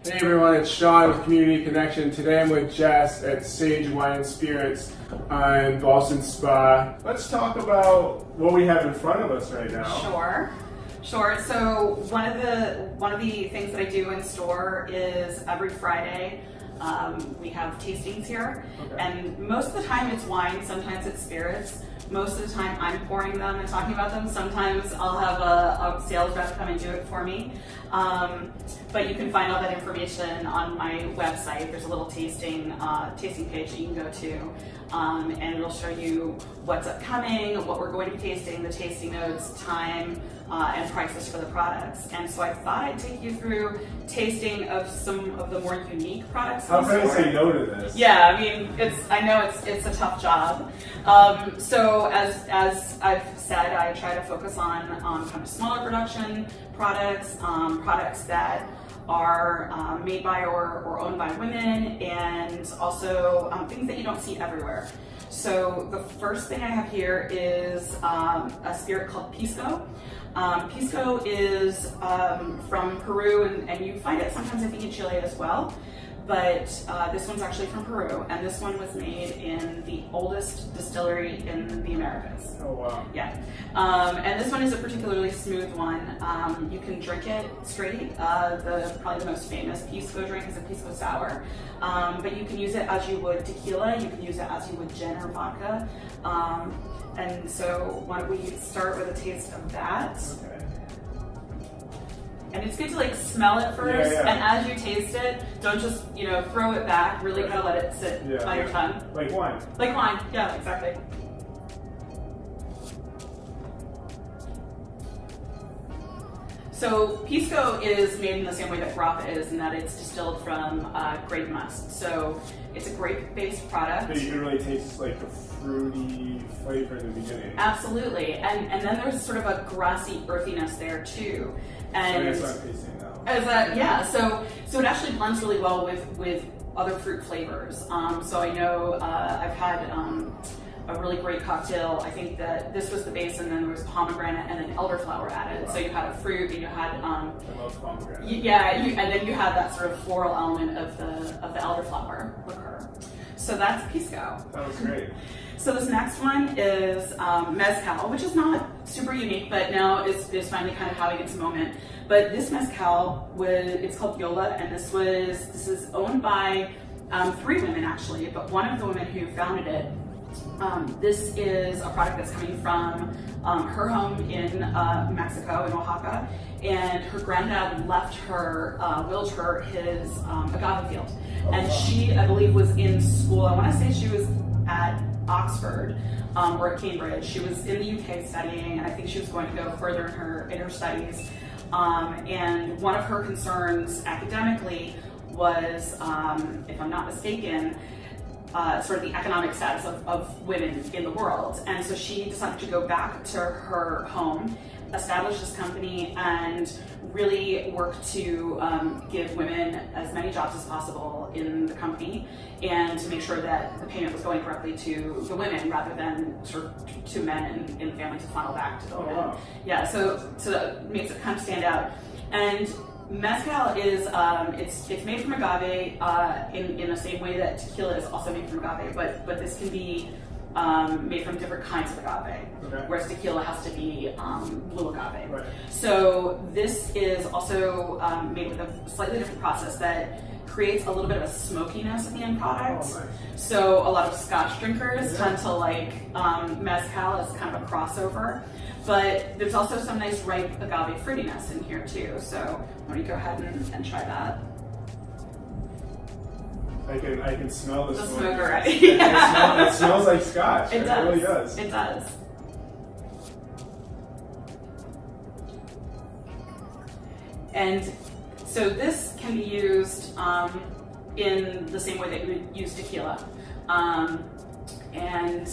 Hey everyone, it's Sean with Community Connection. Today I'm with Jess at Sage Wine and Spirits in Boston Spa. Let's talk about what we have in front of us right now. Sure. So one of the things that I do in store is every Friday we have tastings here, and most of the time it's wine, sometimes it's spirits. Most of the time I'm pouring them and talking about them. Sometimes I'll have a sales rep come and do it for me. But you can find all that information on my website. There's a little tasting page that you can go to, and it'll show you what's upcoming, what we're going to be tasting, the tasting notes, time, and prices for the products. And so I thought I'd take you through tasting of some of the more unique products. How can I say no to this? Yeah, I mean, I know it's a tough job. So as I've said, I try to focus on kind of smaller production products, products that are made by or owned by women, and also things that you don't see everywhere. So the first thing I have here is a spirit called Pisco. Pisco is from Peru, and you find it sometimes I think in Chile as well. But this one's actually from Peru, and this one was made in the oldest distillery in the Americas. Oh wow. Yeah. And this one is a particularly smooth one. You can drink it straight. Probably the most famous Pisco drink is a Pisco Sour. But you can use it as you would tequila, you can use it as you would gin or vodka. And so why don't we start with a taste of that? Okay. And it's good to like smell it first, Yeah. and as you taste it, don't just throw it back. Really kind of let it sit on your tongue. Like wine. Like wine, yeah, exactly. So Pisco is made in the same way that grappa is, in that it's distilled from grape must. So it's a grape-based product. But you can really taste like the fruity flavor in the beginning. Absolutely, and then there's sort of a grassy earthiness there too. And so that's what I'm tasting now. So it actually blends really well with other fruit flavors. So I know I've had a really great cocktail. I think that this was the base, and then there was pomegranate and then elderflower added. Wow. So you had a fruit, and you had I love pomegranate. and then you had that sort of floral element of the elderflower liqueur. So that's Pisco. That was great. So this next one is mezcal, which is not super unique, but now is finally kind of having its moment. But this mezcal it's called Yola, and this is owned by 3 women actually, but one of the women who founded it. This is a product that's coming from her home in Mexico, in Oaxaca, and her granddad willed her his agave field. And she, I believe, was in school. I want to say she was at Oxford or at Cambridge. She was in the UK studying, and I think she was going to go further in her studies. And one of her concerns academically was, if I'm not mistaken, sort of the economic status of women in the world. And so she decided to go back to her home, establish this company, and really work to give women as many jobs as possible in the company, and to make sure that the payment was going directly to the women rather than sort of to men in the family to funnel back to the women. Wow. Yeah, so that makes it kind of stand out. And mezcal is it's made from agave in the same way that tequila is also made from agave, but this can be made from different kinds of agave, whereas tequila has to be blue agave. Right. So this is also made with a slightly different process that creates a little bit of a smokiness in the end product. Oh, nice. So a lot of Scotch drinkers tend to like mezcal as kind of a crossover. But there's also some nice ripe agave fruitiness in here too. So why don't you go ahead and try that? I can smell the smoke already. It smells like Scotch. It does. Really does. It does. And so this can be used in the same way that you would use tequila. And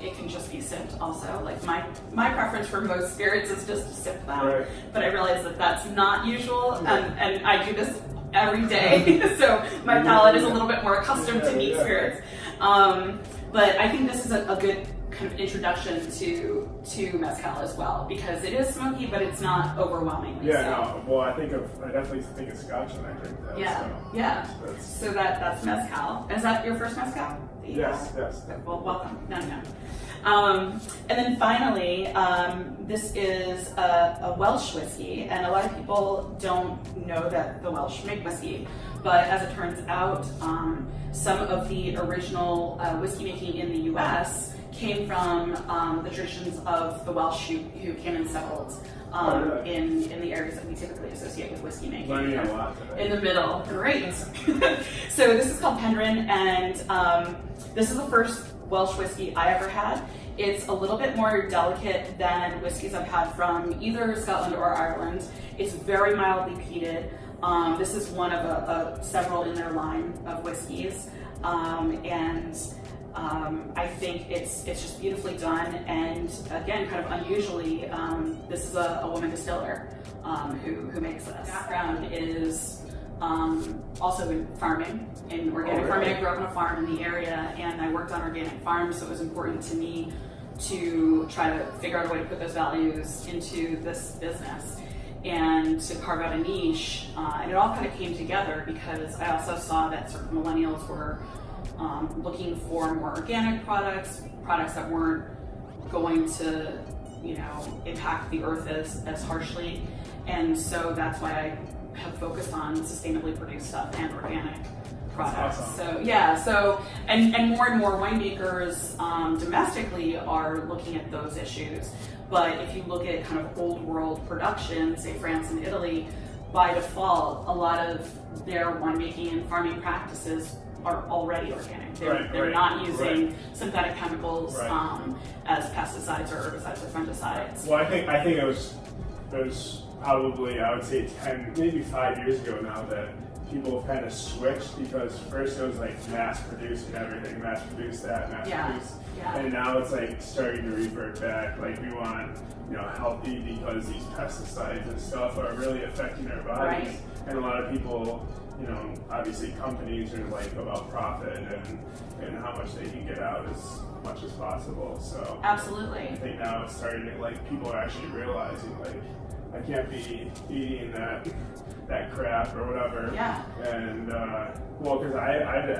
it can just be sipped also. Like my preference for most spirits is just to sip them. Right. But I realize that that's not usual, and I do this every day, so my palate is a little bit more accustomed to neat spirits. But I think this is a good kind of introduction to mezcal as well, because it is smoky, but it's not overwhelmingly Yeah, so. no. Well, I definitely think of Scotch when I drink that. Yeah, so yeah. that's- So that's mezcal. Is that your first mezcal that you Yes, had? yes. Well, welcome. No. And then finally, this is a Welsh whiskey, and a lot of people don't know that the Welsh make whiskey, but as it turns out, some of the original whiskey making in the U.S. came from the traditions of the Welsh who came and settled really? in the areas that we typically associate with whiskey making. Learning a lot today. In the middle. Great. So this is called Penrhyn, and this is the first Welsh whiskey I ever had. It's a little bit more delicate than whiskeys I've had from either Scotland or Ireland. It's very mildly peated. This is one of several in their line of whiskeys, and I think it's just beautifully done. And again, kind of unusually, this is a woman distiller who makes this. Background is also in farming, in organic farming. I grew up on a farm in the area, and I worked on organic farms, so it was important to me to try to figure out a way to put those values into this business and to carve out a niche. And it all kind of came together because I also saw that certain millennials were looking for more organic products that weren't going to, impact the earth as harshly. And so that's why I have focused on sustainably produced stuff and organic products. Awesome. So and more winemakers domestically are looking at those issues. But if you look at kind of old world production, say France and Italy, by default, a lot of their winemaking and farming practices are already organic. They're not using synthetic chemicals as pesticides or herbicides or fungicides. Well, I think it was probably, I would say 10, maybe 5 years ago now that people kind of switched, because first it was like mass producing everything, mass produce that, mass produce. Yeah. And now it's like starting to revert back. Like we want, healthy, because these pesticides and stuff are really affecting our bodies. Right. And a lot of people, obviously companies are like about profit and how much they can get out as much as possible. So Absolutely. I think now it's starting to, like, people are actually realizing, like, I can't be eating that crap or whatever. Yeah. And because I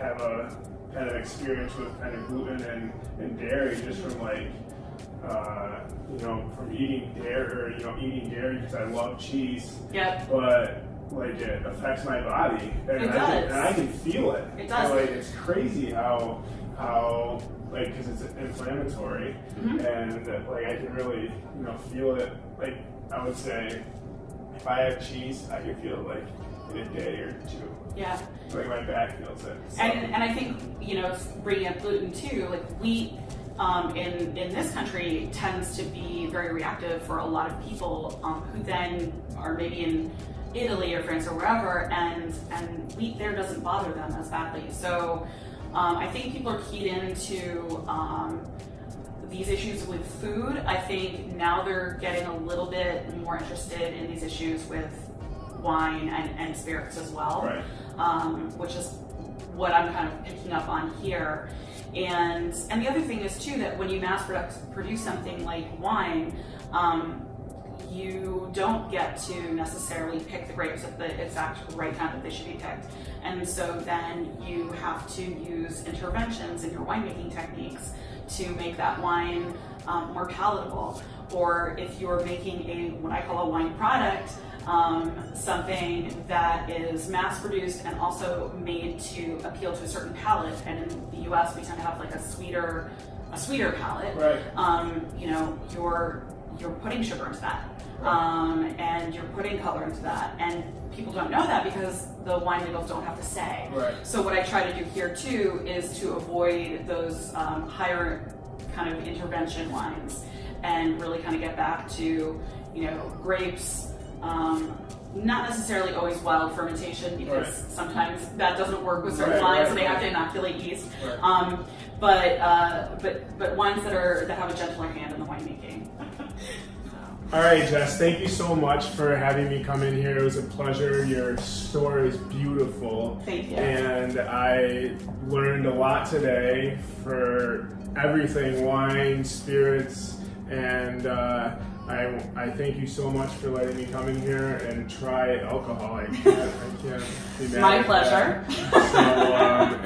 have a kind of experience with kind of gluten and dairy just from like from eating dairy, eating dairy because I love cheese. Yep. But like it affects my body, and It does. I can feel it. It does. So, like, it's crazy how like, because it's inflammatory, and like I can really feel it. Like I would say, if I have cheese, I can feel it like in a day or two. Yeah. Like my back feels it. So. And I think, bringing up gluten too, like wheat in this country tends to be very reactive for a lot of people who then are maybe in Italy or France or wherever, and wheat there doesn't bother them as badly. So I think people are keyed into these issues with food. I think now they're getting a little bit more interested in these issues with wine and spirits as well, which is what I'm kind of picking up on here. And the other thing is too that when you mass produce something like wine, you don't get to necessarily pick the grapes at the exact right time that they should be picked. And so then you have to use interventions in your winemaking techniques to make that wine more palatable. Or if you're making what I call a wine product, something that is mass produced and also made to appeal to a certain palate. And in the US, we tend to have like a sweeter palate. You're putting sugar into that. And you're putting color into that, and people don't know that because the wine labels don't have to say. So what I try to do here too is to avoid those higher kind of intervention wines and really kind of get back to grapes, not necessarily always wild fermentation, because sometimes that doesn't work with certain wines and they have to inoculate yeast. But wines that have a gentler hand in the winemaking. All right, Jess, thank you so much for having me come in here. It was a pleasure. Your store is beautiful. Thank you. And I learned a lot today for everything, wine, spirits, and I thank you so much for letting me come in here and try alcohol. I can't be mad. My at pleasure. that. So,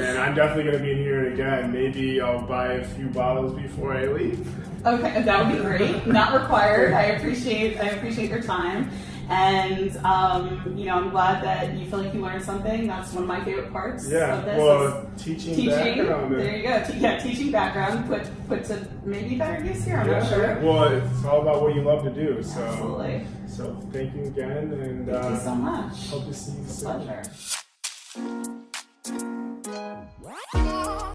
and I'm definitely going to be in here again. Maybe I'll buy a few bottles before I leave. Okay, that would be great. Not required. I appreciate your time. And I'm glad that you feel like you learned something. That's one of my favorite parts of this. Well, teaching background. There you go. Teaching background put to maybe better use here. I'm not sure. Well, it's all about what you love to do. So, absolutely. So thank you again, and thank you so much. Hope to see you soon. Pleasure.